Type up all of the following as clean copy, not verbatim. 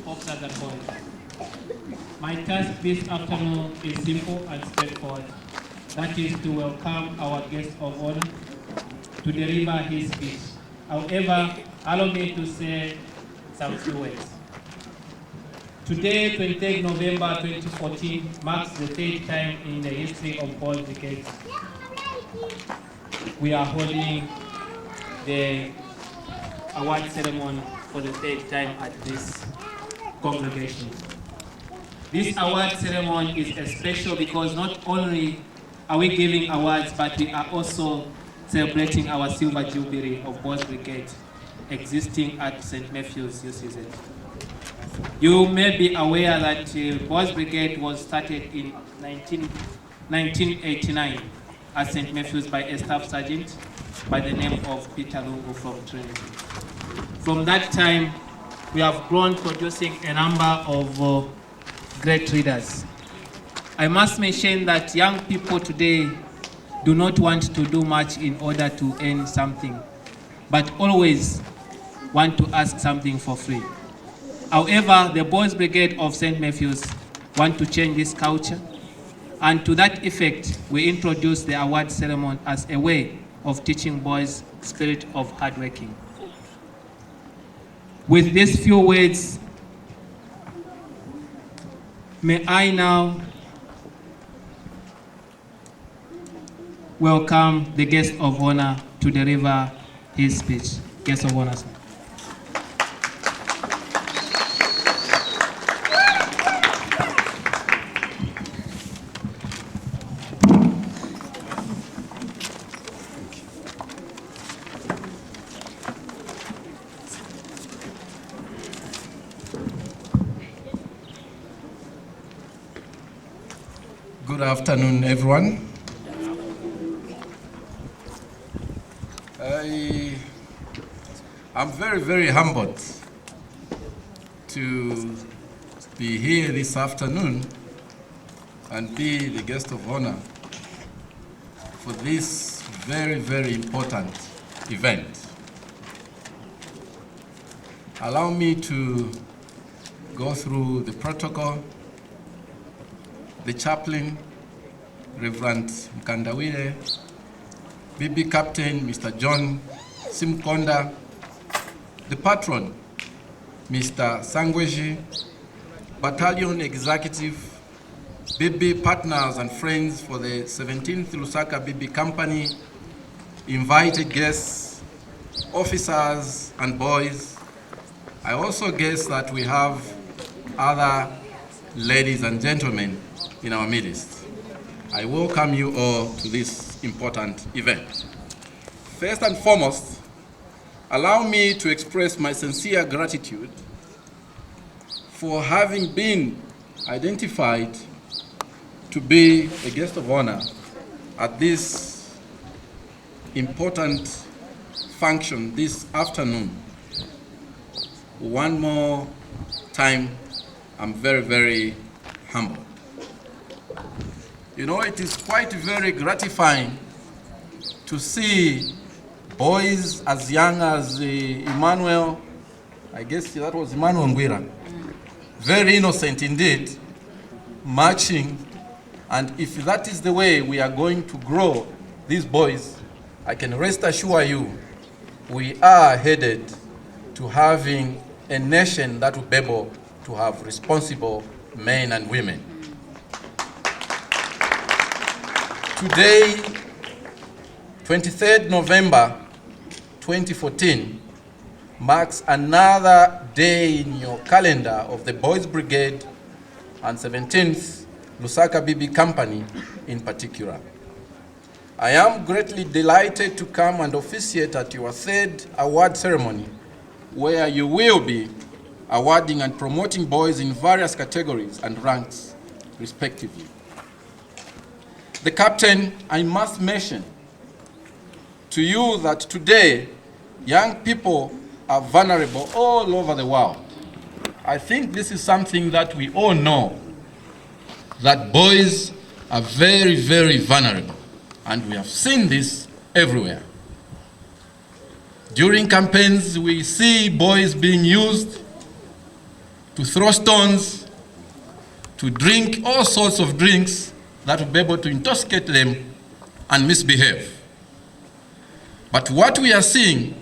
officers and boys. My task this afternoon is simple and straightforward. That is to welcome our guest of honor to deliver his speech. However, allow me to say some few words. Today, 23 November 2014, marks the third time in the history of Boys Brigade we are holding the award ceremony for the third time at this congregation. This award ceremony is special because not only are we giving awards, but we are also celebrating our silver jubilee of Boys Brigade existing at St. Matthew's UCZ. You may be aware that Boys Brigade was started in 1989 at St. Matthew's by a staff sergeant by the name of Peter Lungu from Trinity. From that time, we have grown, producing a number of great leaders. I must mention that young people today do not want to do much in order to earn something, but always want to ask something for free. However, the Boys Brigade of St. Matthew's want to change this culture, and to that effect, we introduce the award ceremony as a way of teaching boys spirit of hard working. With these few words, may I now welcome the guest of honor to deliver his speech. Guest of honor, sir. Good afternoon, everyone. I'm very, very humbled to be here this afternoon and be the guest of honor for this very, very important event. Allow me to go through the protocol. The chaplain, Reverend Mkandawire, BB Captain, Mr. John Simkonda, the patron, Mr. Sangweji, Battalion Executive, BB partners and friends for the 17th Lusaka BB Company, invited guests, officers and boys. I also guess that we have other ladies and gentlemen in our midst. I welcome you all to this important event. First and foremost, allow me to express my sincere gratitude for having been identified to be a guest of honor at this important function this afternoon. One more time, I'm very, very humbled. You know, it is quite very gratifying to see boys as young as Emmanuel, I guess that was Emmanuel Ngwira, very innocent indeed, marching. And if that is the way we are going to grow these boys, I can rest assure you, we are headed to having a nation that will be able to have responsible men and women. Today, 23rd November 2014, marks another day in your calendar of the Boys Brigade and 17th Lusaka BB Company in particular. I am greatly delighted to come and officiate at your third award ceremony, where you will be awarding and promoting boys in various categories and ranks, respectively. The captain, I must mention to you that today, young people are vulnerable all over the world. I think this is something that we all know, that boys are very, very vulnerable, and we have seen this everywhere. During campaigns, we see boys being used to throw stones, to drink all sorts of drinks that will be able to intoxicate them and misbehave. But what we are seeing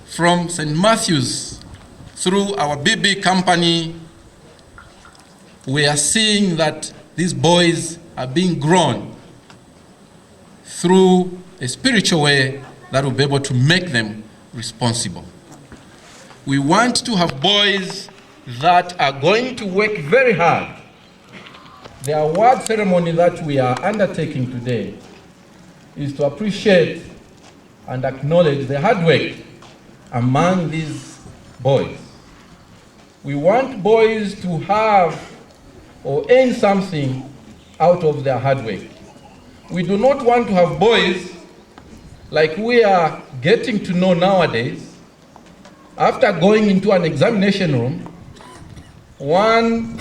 from St. Matthew's through our BB company, we are seeing that these boys are being grown through a spiritual way that will be able to make them responsible. We want to have boys that are going to work very hard. The award ceremony that we are undertaking today is to appreciate and acknowledge the hard work among these boys. We want boys to have or earn something out of their hard work. We do not want to have boys like we are getting to know nowadays. After going into an examination room, one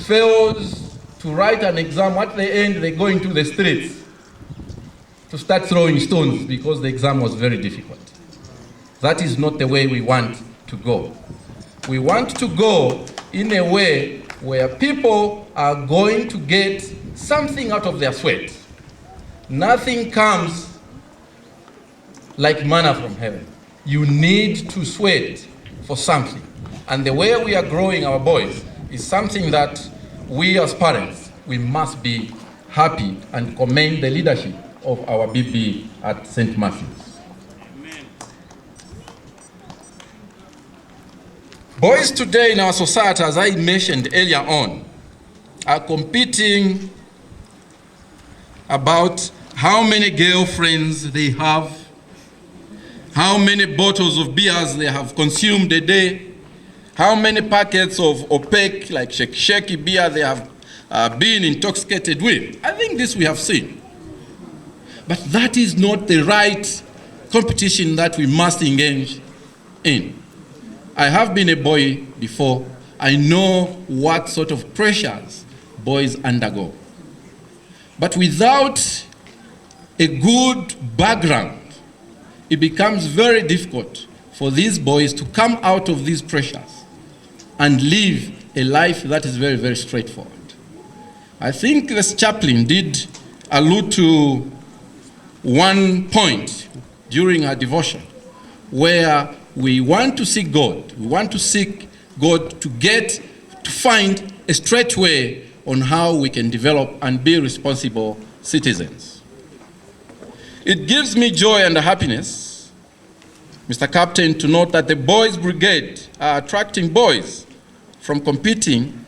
fails to write an exam. At the end, they go into the streets to start throwing stones because the exam was very difficult. That is not the way we want to go. We want to go in a way where people are going to get something out of their sweat. Nothing comes like manna from heaven. You need to sweat for something. And the way we are growing our boys is something that we as parents, we must be happy and commend the leadership of our BB at St. Matthew's. Amen. Boys today in our society, as I mentioned earlier on, are competing about how many girlfriends they have, how many bottles of beers they have consumed a day, how many packets of opaque, like shaky beer they have been intoxicated with. I think this we have seen. But that is not the right competition that we must engage in. I have been a boy before. I know what sort of pressures boys undergo. But without a good background, it becomes very difficult for these boys to come out of these pressures and live a life that is very, very straightforward. I think this chaplain did allude to one point during our devotion where we want to seek God. We want to seek God to find a straight way on how we can develop and be responsible citizens. It gives me joy and happiness, Mr. Captain, to note that the Boys Brigade are attracting boys from competing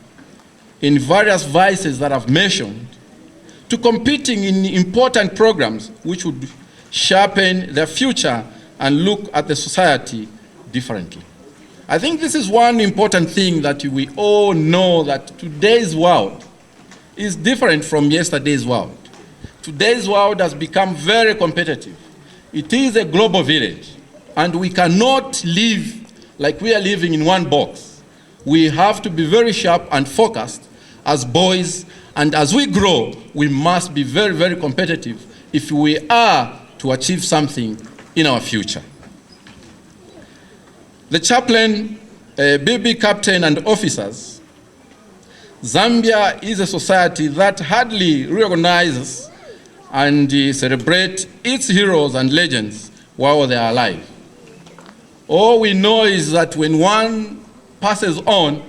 in various vices that I've mentioned to competing in important programs which would sharpen their future and look at the society differently. I think this is one important thing that we all know, that today's world is different from yesterday's world. Today's world has become very competitive. It is a global village, and we cannot live like we are living in one box. We have to be very sharp and focused as boys, and as we grow, we must be very, very competitive if we are to achieve something in our future. The chaplain, BB captain and officers, Zambia is a society that hardly recognizes and celebrates its heroes and legends while they are alive. All we know is that when one passes on,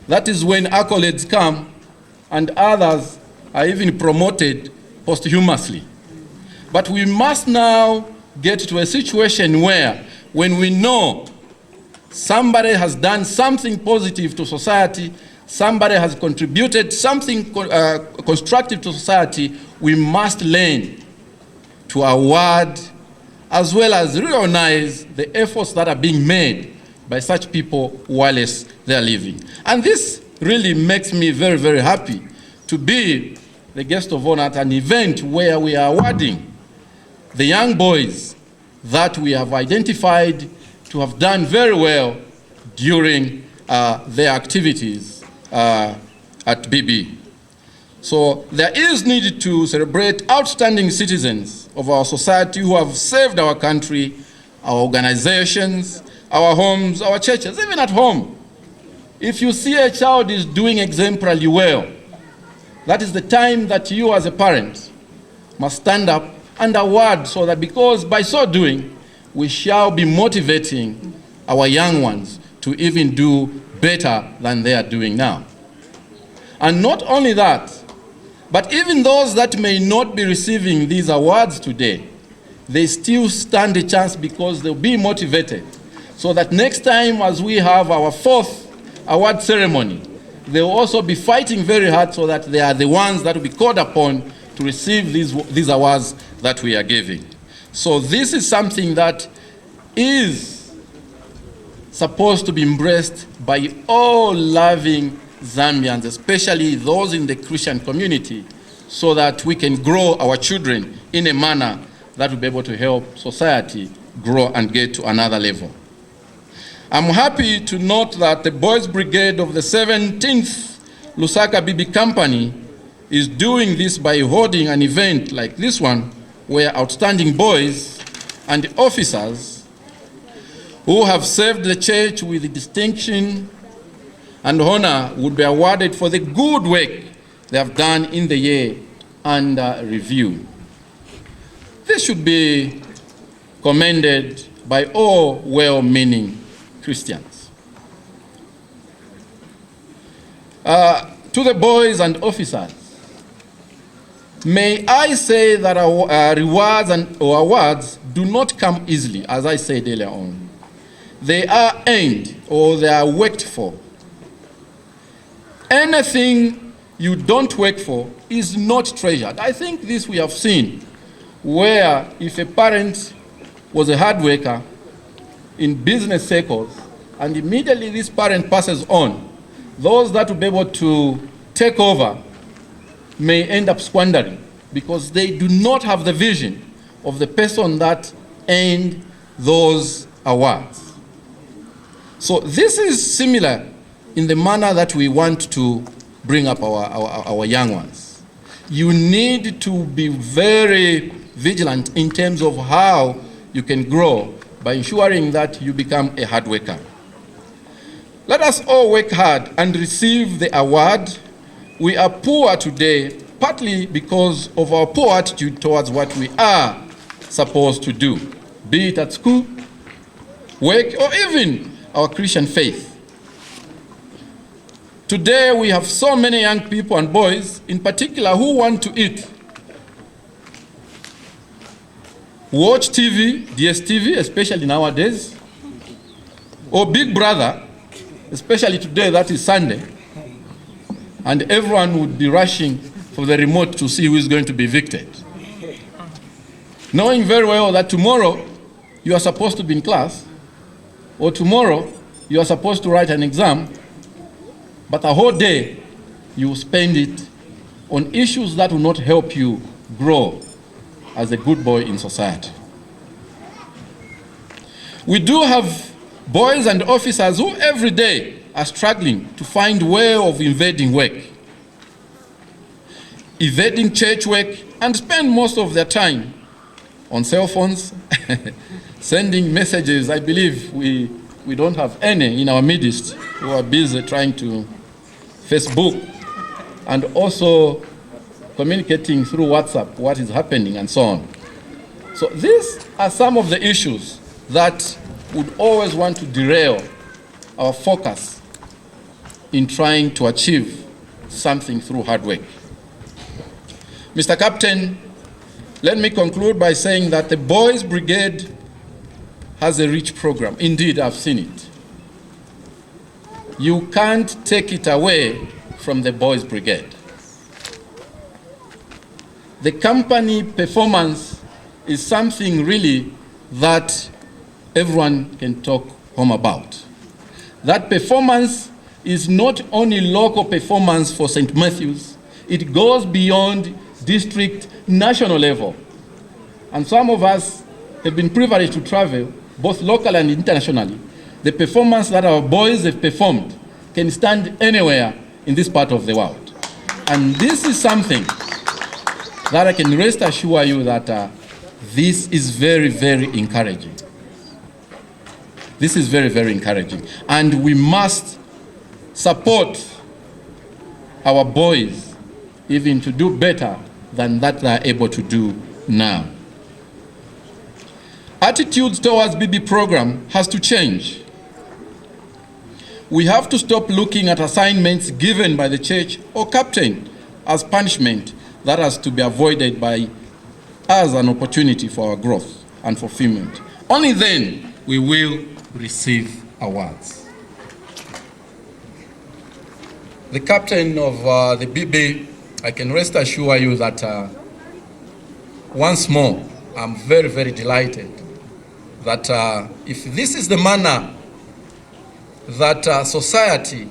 that is when accolades come and others are even promoted posthumously. But we must now get to a situation where when we know somebody has done something positive to society, somebody has contributed something constructive to society, we must learn to award as well as recognize the efforts that are being made by such people whilst they are living. And this really makes me very, very happy to be the guest of honor at an event where we are awarding the young boys that we have identified to have done very well during their activities at BB. So there is need to celebrate outstanding citizens of our society who have saved our country, our organizations, our homes, our churches, even at home. If you see a child is doing exemplarily well, that is the time that you as a parent must stand up and award, so that because by so doing, we shall be motivating our young ones to even do better than they are doing now. And not only that, but even those that may not be receiving these awards today, they still stand a chance because they'll be motivated, so that next time as we have our 4th award ceremony, they'll also be fighting very hard so that they are the ones that will be called upon to receive these awards that we are giving. So this is something that is supposed to be embraced by all loving Zambians, especially those in the Christian community, so that we can grow our children in a manner that will be able to help society grow and get to another level. I'm happy to note that the Boys Brigade of the 17th Lusaka BB Company is doing this by holding an event like this one, where outstanding boys and officers who have served the church with distinction and honor would be awarded for the good work they have done in the year under review. This should be commended by all well-meaning Christians. To the boys and officers, may I say that our rewards or awards do not come easily, as I said earlier on. They are earned or they are worked for. Anything you don't work for is not treasured. I think this we have seen, where if a parent was a hard worker in business circles, and immediately this parent passes on, those that will be able to take over may end up squandering because they do not have the vision of the person that earned those awards. So this is similar in the manner that we want to bring up our young ones. You need to be very vigilant in terms of how you can grow by ensuring that you become a hard worker. Let us all work hard and receive the award. We are poor today, partly because of our poor attitude towards what we are supposed to do, be it at school, work, or even our Christian faith. Today we have so many young people and boys, in particular, who want to eat, watch TV, DSTV, especially nowadays, or Big Brother, especially today, that is Sunday, and everyone would be rushing for the remote to see who is going to be evicted, knowing very well that tomorrow you are supposed to be in class, or tomorrow you are supposed to write an exam, but a whole day you spend it on issues that will not help you grow as a good boy in society. We do have boys and officers who every day are struggling to find way of evading work, evading church work, and spend most of their time on cell phones, sending messages. I believe we don't have any in our midst who are busy trying to Facebook and also communicating through WhatsApp what is happening and so on. So these are some of the issues that would always want to derail our focus in trying to achieve something through hard work. Mr. Captain, let me conclude by saying that the Boys Brigade has a rich program. Indeed, I've seen it. You can't take it away from the Boys Brigade. The company performance is something really that everyone can talk home about. That performance is not only local performance for St. Matthew's, it goes beyond district, national level. And some of us have been privileged to travel, both locally and internationally. The performance that our boys have performed can stand anywhere in this part of the world. And this is something that I can rest assure you that this is very, very encouraging. This is very, very encouraging. And we must support our boys even to do better than that they are able to do now. Attitudes towards BB program has to change. We have to stop looking at assignments given by the church or captain as punishment that has to be avoided by as an opportunity for our growth and fulfillment. Only then we will receive awards. The captain of the BB, I can rest assure you that once more, I'm very, very delighted that if this is the manner that society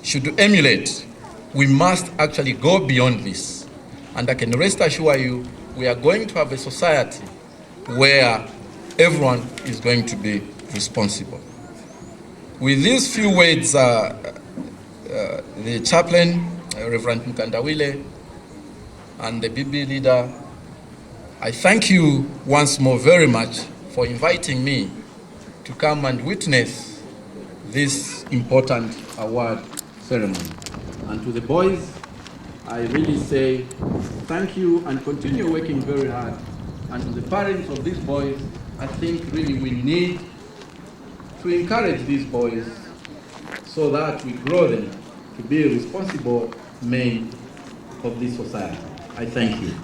should emulate, we must actually go beyond this. And I can rest assure you, we are going to have a society where everyone is going to be responsible. With these few words, the chaplain, Reverend Mkandawile, and the BB leader, I thank you once more very much for inviting me to come and witness this important award ceremony. And to the boys, I really say thank you and continue working very hard. And to the parents of these boys, I think really we need to encourage these boys so that we grow them to be responsible men of this society. I thank you.